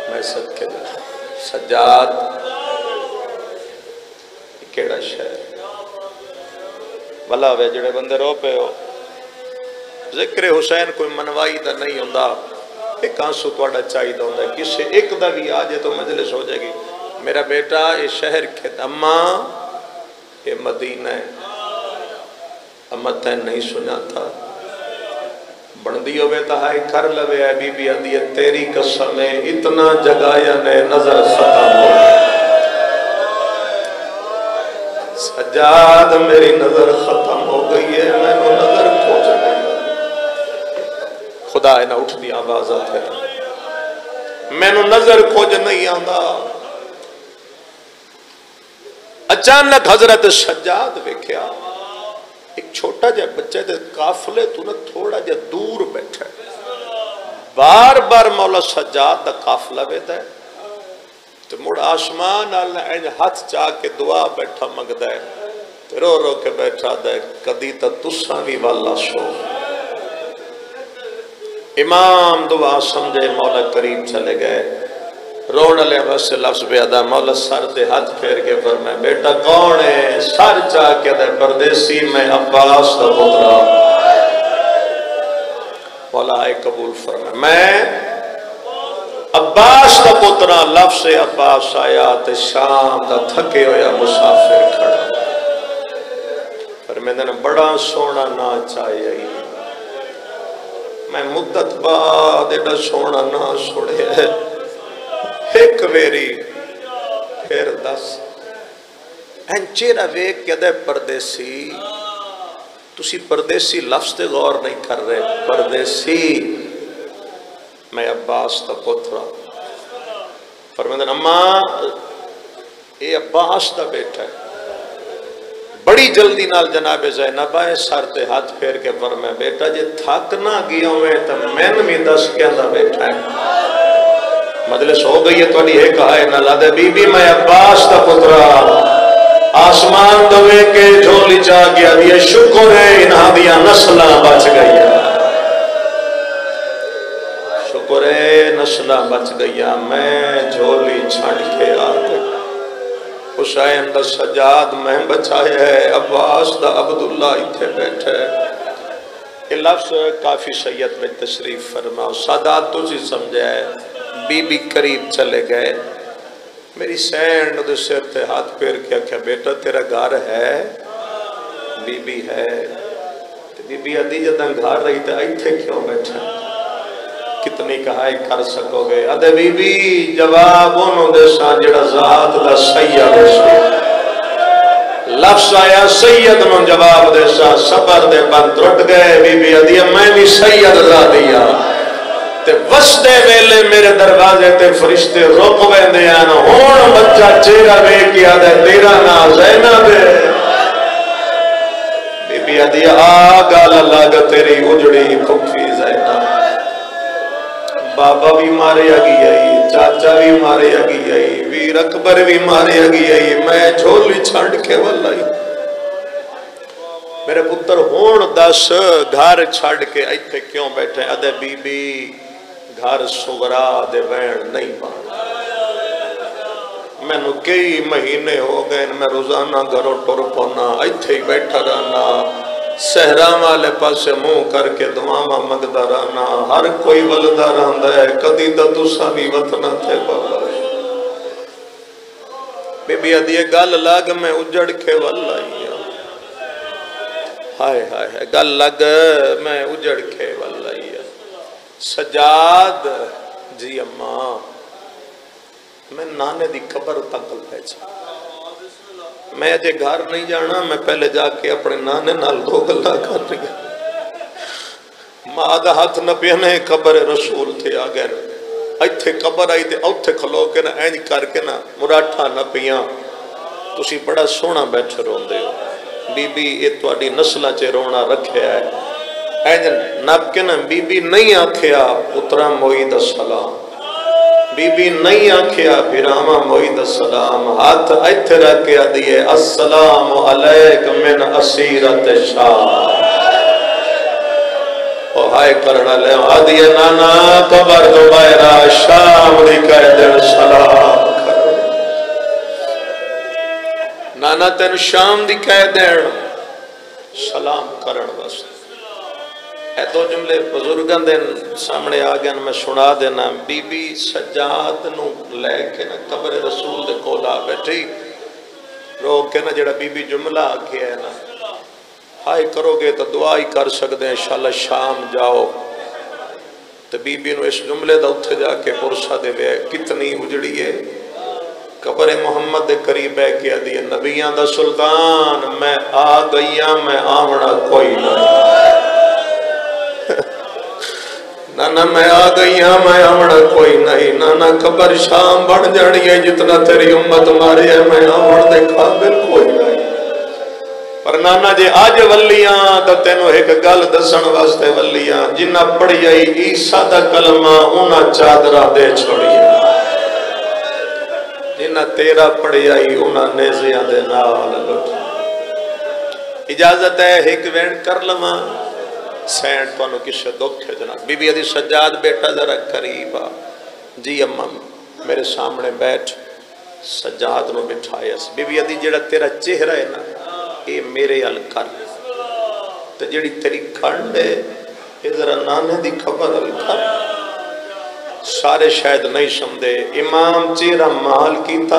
میں صدقے دے سجاد کیڑا شہر بھلا وے جڑے بندے رو پے ہو ذکر حسین کوئی منوائی دا نہیں ہوندا ایک آنسو تواڈا چاہیدا ہوندا ہے کسے ایک دا بھی آ جائے تو مجلس ہو جائے گی میرا بیٹا یہ شہر کے اماں یہ مدینہ ہے اماں تین نہیں سنا تھا بندی ہوئے تہائی کر لوے ہے بی بی عدیہ تیری قسم ہے اتنا جگایا نے نظر ختم ہو سجاد میری نظر ختم ہو گئی ہے میں نے نظر کھوج گئی خدا ہے نہ اٹھ دی آوازات ہے میں نے نظر کھوج نہیں آندا اچانک حضرت سجاد ویکھیا ایک چھوٹا جا بچہ دے قافلے تو نہ تھوڑا جا دور بیٹھا ہے بار بار مولا سجاد دا قافلہ بیٹھا ہے تو مڑ آسمان آلہ ہاتھ چاہ کے دعا بیٹھا مگدہ ہے رو رو کے بیٹھا دے کدی تا تسانی والا شو امام دعا سمجھے مولا قریب چلے گئے روڑ علیہ واسے لفظ بے ادا مولا سر دے ہاتھ پھیر کے فرمائے بیٹا کون ہے سر چاہ کے دے پردیسی میں عباس دا پترا مولا آئے قبول فرمائے میں عباس دا پترا لفظ عباس آیا تے شام دا تھکے ہویا مسافر کھڑا فرمائے نے بڑا سونا نا چاہیے میں مدت بعد ایڈا سونا نا سوڑے ہے ایک ویری پھر دس این چیرہ ویک کیا دے پردیسی تسی پردیسی لفظ تے غور نہیں کر رہے پردیسی میں عباس تا پترا فرمیدن اماں اے عباس تا بیٹھا ہے بڑی جلدی نال جناب زینب آئے سر تے ہاتھ پھیر کے فرمائے بیٹا جے تھاکنا گیا ہوئے تا میں بھی دس کے اندر بیٹھا ہے مجلس ہو گئی ہے تو ایک آئے نہ لادے بی بی میں عباس تا پترا آسمان دوے کے جھولی چاہ گیا دیا شکر ہے انہاں دیا نسلہ بچ گئی شکر ہے نسلہ بچ گئی میں جھولی چھڑ کے آ گئی حسین دا سجاد میں بچائے ہے عباس دا عبداللہ اتھے بیٹھے یہ لفظ کافی سید میں تشریف فرما سادات تجھے سمجھے بی بی قریب چلے گئے میری سینڈ دے سر تے ہاتھ پیر کیا کیا بیٹا تیرا گھر ہے بی بی ہے بی بی عدی جدن گھر رہی تھا ایتھے کیوں بیٹھا کتنی کہائی کر سکو گے ادھے بی بی جواب انہوں دے سان جڑا ذات دا سید لفظ آیا سید نو جواب دے سان صبر دے بند رٹ گئے بی بی عدی میں بھی سید ذا دیا تے وستے ویلے میرے دروازے تے فرشتے رک ویندے آن ہون بچہ چہرہ بے کیا دے تیرا نا زینب بی بی عدی آگا لگا تیری اجڑی پکھی زینب بابا بھی مارے اگی آئی چاچا بھی مارے اگی آئی ویر اکبر بھی مارے اگی آئی میں جھولی چھڑ کے والائی میرے پتر ہون دس گھر چھڑ کے ایتھے کیوں بیٹھے ادھے بی بی گھر سغرا دے وین نہیں پانا میں نو کئی مہینے ہو گئے میں روزانہ گھروں ٹر پانا ایتھے ہی بیٹھا رہنا سہرہ والے پاسے منہ کر کے دعاواں مگدا رہنا ہر کوئی ولدا رہندا ہے کدی تے تساں بھی وطن تھے بابا بی بی عدی گل لگ میں اجڑ کے ولائی ہائے ہائے گل لگ میں اجڑ کے ولائی سجاد جی اماں میں نانے دی قبر تکل پہچا میں اجے گھر نہیں جانا میں پہلے جا کے اپنے نانے نال دو گلا کر رہی ماں دا ہاتھ نہ پینے قبر رسول تھے آگئے ایتھے قبر آئی تے اوتھے کھلو کے نا اینج کر کے نا مراٹھا نہ پیاں تسی بڑا سونا بیٹھے رون دے ہو بی بی یہ تواڈی نسلہ چے رونا رکھے ہے اینج نب کے نا بی بی نہیں آکھیا پترا موعید السلام بی بی نہیں آکھیا بھراما موعید السلام ہاتھ ایتھے رکھیا دیئے السلام علیکم من اسیرت شاہ او ہائے کرنا لے آدھی نانا قبر تو باہرہ شام دی کہہ دن سلام کرو نانا تین شام دی کہہ دن سلام کرن بس اے دو جملے بزرگاں دے سامنے آگئے میں سنا دینا بی بی سجاد نو لے کے نا قبر رسول دے کولا بیٹھی رو کے نا جڑا بی بی جملہ آگیا ہے نا ہائے کرو گے تو دعا ہی کر سکتے ہیں انشاءاللہ شام جاؤ تو بی بی نو اس جملے دا اتھے جا کے پرسہ دے وے کتنی اجڑی ہے قبر محمد دے قریب ہے کہ دی نبیان دا سلطان میں آ گئیاں میں آونا کوئی نہیں نانا میں آ گئیاں میں آونا کوئی نہیں نانا قبر شام بڑھ جانی ہے جتنا تیری امت مارے ہے میں آونا دے قابل کوئی نہیں پر نانا جے آج ولیاں تو تینو ایک گل دسن واسطے ولیاں جنہ پڑھی آئی عیسیٰ دا کلمہ انہ چادرہ دے چھوڑی جنہ تیرا پڑھی آئی انہ نیزیاں دے نال لٹ اجازت ہے ایک وینٹ کر لما سینٹ پانو کسے دکھ ہے جناب بی بی ادھی سجاد بیٹا ذرا قریبا جی امم میرے سامنے بیٹھ سجاد نو بٹھایا بی بی ادھی جڑا تیرا چہرہ ہے نا اے میرے الکر تو جڑی تیری کھنڈ ہے یہ ذرا نانے دی خبر الکر سارے شاید نہیں سمدے امام چہرہ مال کیتا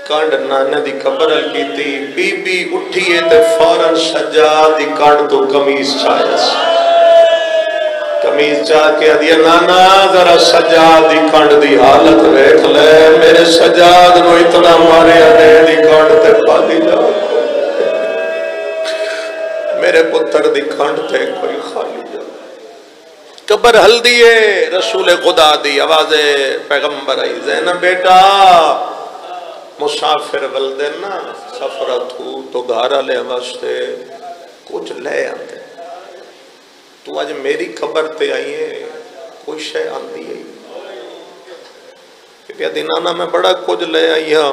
کانڈ نانے دی قبر کیتی بی بی اٹھئے تے فوراں سجاد دی کانڈ تو کمیز چاہیس کمیز چاہ کے دیا نانا ذرا سجاد دی کانڈ دی حالت ویکھ لے میرے سجاد نو اتنا مارے آنے دی کانڈ تے پالی جاؤ میرے پتر دی کانڈ تے کوئی خالی جاؤ قبر ہل دیئے رسول خدا دی آواز پیغمبر آئی زینب بیٹا مسافر ولدن نا سفرت ہو تو گھارا لے واسطے کچھ لے آتے تو آج میری خبر تے آئی ہے کوئی شے آندی ہے کہ پیا دینانا میں بڑا کچھ لے آئی ہاں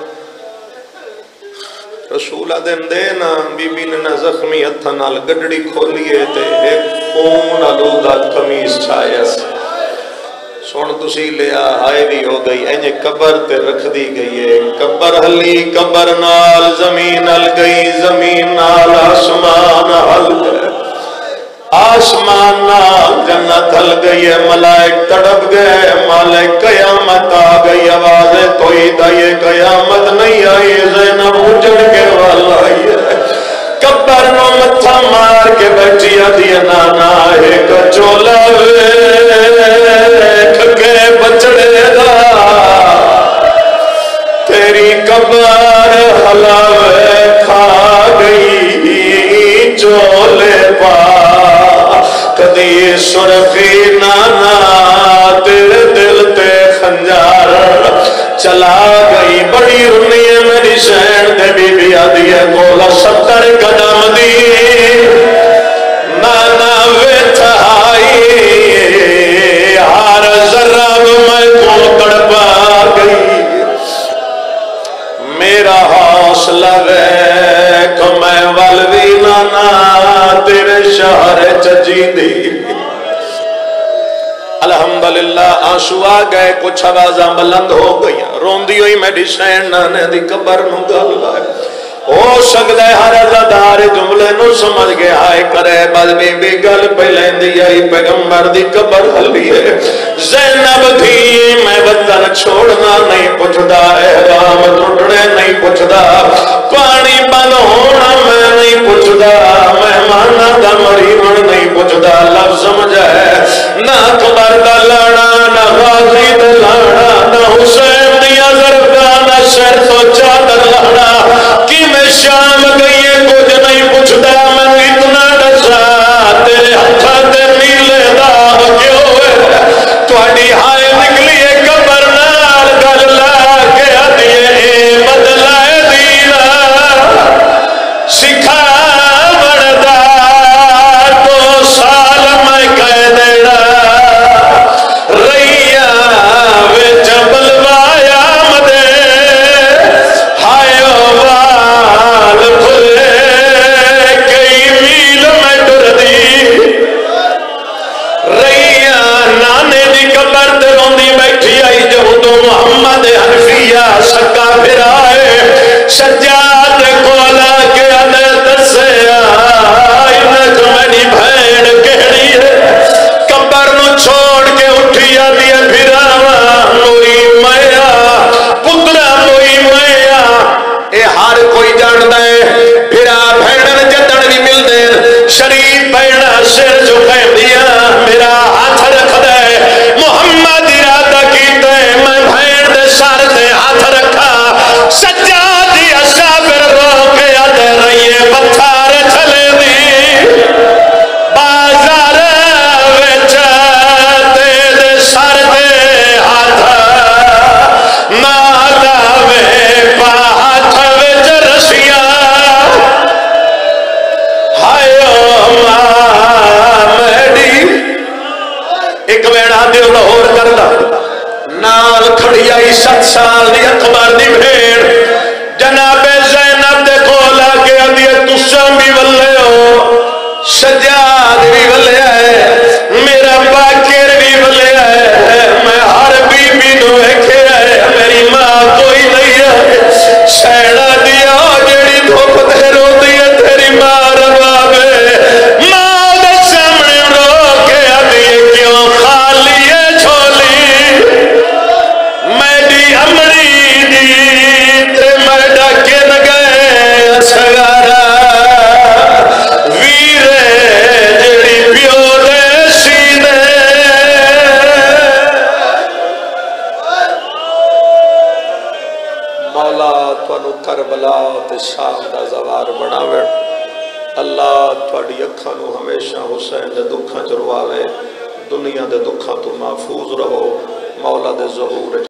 رسولہ دن دینا بی بی نے زخمی ہتھا نال گڑڑی کھولیے تے ایک خون آلودہ کمیز چھایس سون تسی لیا آئے بھی ہو گئی اینجے قبر تے رکھ دی گئی ہے قبر ہلی قبر نال زمین ہل گئی زمین نال آسمان ہل گئے آسمان نال جنت ہل گئی ہے ملائک تڑپ گئے مالک قیامت آ گئی آواز توئی دائیے قیامت نہیں آئی زینب اجڑ کے والا آئی ہے قبر نو متھا مار کے بیٹھی آدھی نانا ایک چولا کے بچڑے دا تیری قبر حلاوے کھا گئی چولے پا کدی سرخی نانا تیرے دل تے خنجار چلا گئی بڑی رنی ہے میری شہن دے بی بی آدھی ہے گولا 70 قدم دی نانا ویتھا آئی ہر ذرہ میں کو تڑپا گئی میرا حوصلہ ویک میں والوی نانا تیرے شہر چجی دی الحمدللہ آنسو آ گئے کچھ آوازاں بلند ہو گئی روندی ہوئی میری شہن نانے دی قبر نو گل لائے ہو سکتا ہے ہر ازادار جملے نو سمجھ گئے آئے کرے بعد بی گل پہلے دی آئی پیغمبر دی قبر ہلی ہے زینب تھی میں وطن چھوڑنا نہیں پوچھدا احرام ٹوٹنے نہیں پوچھدا پانی بند ہونا میں نہیں پوچھدا مہمانہ دا مریون نہیں پوچھدا لفظ سمجھ ہے نہ قبر دا لانا نہ غازی دا لانا نہ حسین دیا ضربہ نہ شر تو چادر لانا کہ میں شام گئی کچھ نہیں پوچھدا میں اتنا ڈسا تیرے ہتھا تے نیلے داغ کیوں ہے تہاڈی ہائے نکلی ہے قبر نال گل لا کے ہدیے بدلائے دینا سکھا بڑھدا 2 سال میں قید جدو محمد حنفیہ سکا پھرائے سجاد کو لا کے انے دسیا انج میری بہن کہڑی ہے قبر نو چھوڑ کے اٹھیا دیا پھراوا موئی میا پترا موئی میا اے ہر کوئی جان دے پھرا بہن جدن نہیں مل دے شریف بہن سر جھکے دیا میرا ہاتھ رکھ دے محمد ارادہ کیتے میں بہن دے سر دے ہاتھ رکھا سجادی اصابر رو کے ادھے رہیے پتھار چلے دی بازار وچ دے سر دے ہاتھ نالا وے پا ہاتھ وچ رسیاں ایک ویڑا دیو لاہور کردا نال کھڑی آئی 7 سال دی اکبر دی بھیڑ جناب زینب دے کول آ کے آدھی تساں بھی ولے ہو سجاد بھی ولے ہے میرا باکر بھی ولے ہے میں ہر بی بی نو ویکھیا ہے میری ماں کوئی نہیں ہے سیڑا دیا جڑی دھوپ تے روندی ہے تیری ماں ربابے ماں دے سامنے رو کے آدھی کیوں خالی ہے جھولی میری امڑی دی تے میں ڈاکے نہ گئے اصغارا ویرے جڑی پیو دے سینے مولا تانوں کربلا تے شام دا زوار بناوے اللہ تھوڑی اکھاں نو ہمیشہ حسین دے دکھاں چ رواوے دنیا دے دکھاں تو محفوظ رہو مولا دے ظہور